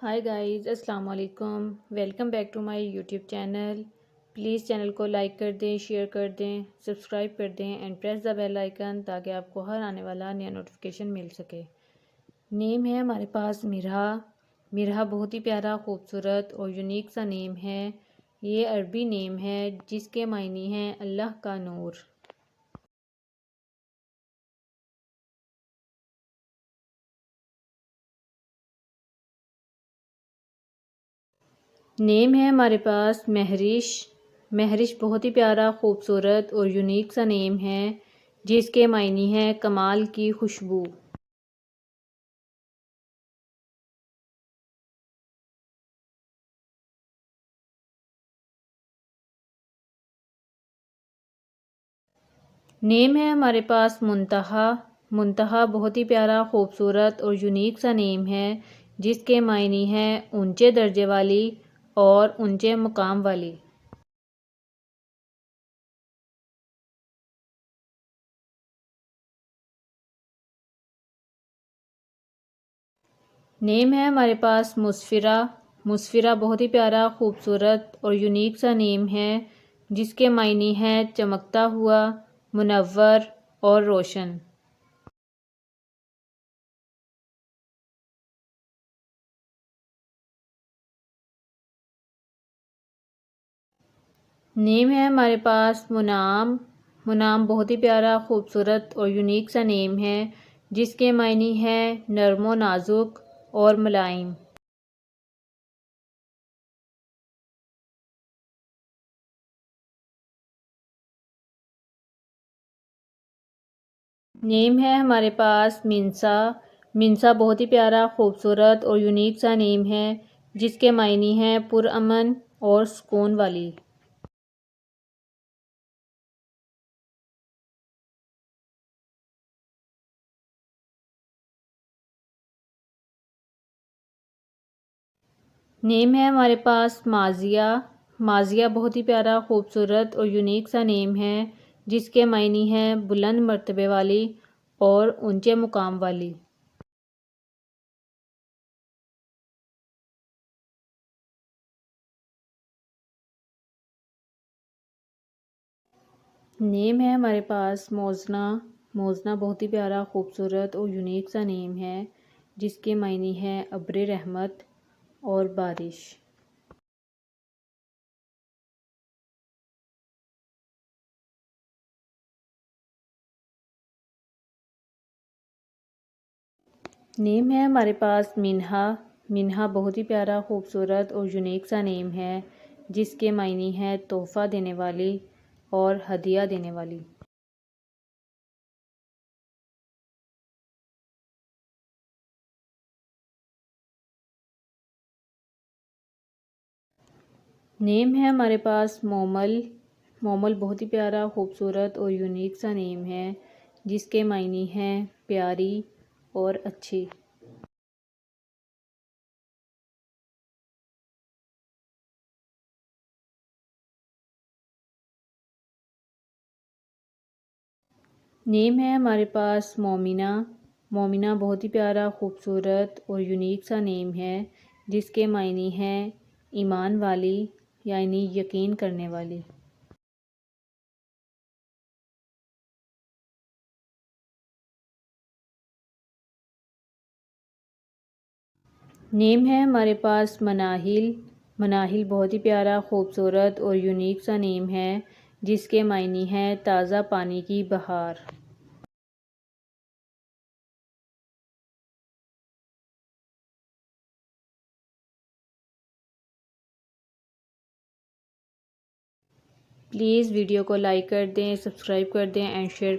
हाय guys, अस्सलाम वालेकुम। Welcome back to my YouTube channel. Please channel को लाइक कर दें, शेयर कर दें, सब्सक्राइब कर दें and press the bell icon ताकि आपको हर आने वाला नया नोटिफिकेशन मिल सके। नेम है हमारे पास मिरहा। मिरहा बहुत ही प्यारा, खूबसूरत और यूनिक सा नेम है। ये अरबी नेम है जिसके मायने हैं अल्लाह का नूर। नेम है हमारे पास महरिश। महरिश बहुत ही प्यारा, खूबसूरत और यूनिक सा नेम है जिसके मायने हैं कमाल की खुशबू। नेम है हमारे पास मुंतहा। मुंतहा बहुत ही प्यारा, खूबसूरत और यूनिक सा नेम है जिसके मायने हैं ऊंचे दर्जे वाली और ऊंचे मुकाम वाली। नेम है हमारे पास मुसफिरा। मुसफिरा बहुत ही प्यारा, खूबसूरत और यूनिक सा नेम है जिसके मायने हैं चमकता हुआ, मुनव्वर और रोशन। नेम है हमारे पास मुनाम। मुनाम बहुत ही प्यारा, खूबसूरत और यूनिक सा नेम है जिसके मायने हैं नर्मो नाजुक और मुलायम। नेम है हमारे पास मिनसा। मिनसा बहुत ही प्यारा, खूबसूरत और यूनिक सा नेम है जिसके मायने हैं पुरअमन और सुकून वाली। नेम है हमारे पास माजिया। माजिया बहुत ही प्यारा, खूबसूरत और यूनिक सा नेम है जिसके मायने हैं बुलंद मर्तबे वाली और ऊंचे मुकाम वाली। नेम है हमारे पास मोजना। मोजना बहुत ही प्यारा, खूबसूरत और यूनिक सा नेम है जिसके मायने हैं अब्र रहमत और बारिश। नेम है हमारे पास मिन्हा। मिन्हा बहुत ही प्यारा, खूबसूरत और यूनिक सा नेम है जिसके मायने हैं तोहफ़ा देने वाली और हदिया देने वाली। नेम है हमारे पास मोमल। मोमल बहुत ही प्यारा, खूबसूरत और यूनिक सा नेम है जिसके मायने हैं प्यारी और अच्छी। नेम है हमारे पास मोमिना। मोमिना बहुत ही प्यारा, खूबसूरत और यूनिक सा नेम है जिसके मायने हैं ईमान वाली यानी यकीन करने वाली। नेम है हमारे पास मनाहिल। मनाहिल बहुत ही प्यारा, खूबसूरत और यूनिक सा नेम है जिसके मायने हैं ताज़ा पानी की बहार। प्लीज़ वीडियो को लाइक कर दें, सब्सक्राइब कर दें एंड शेयर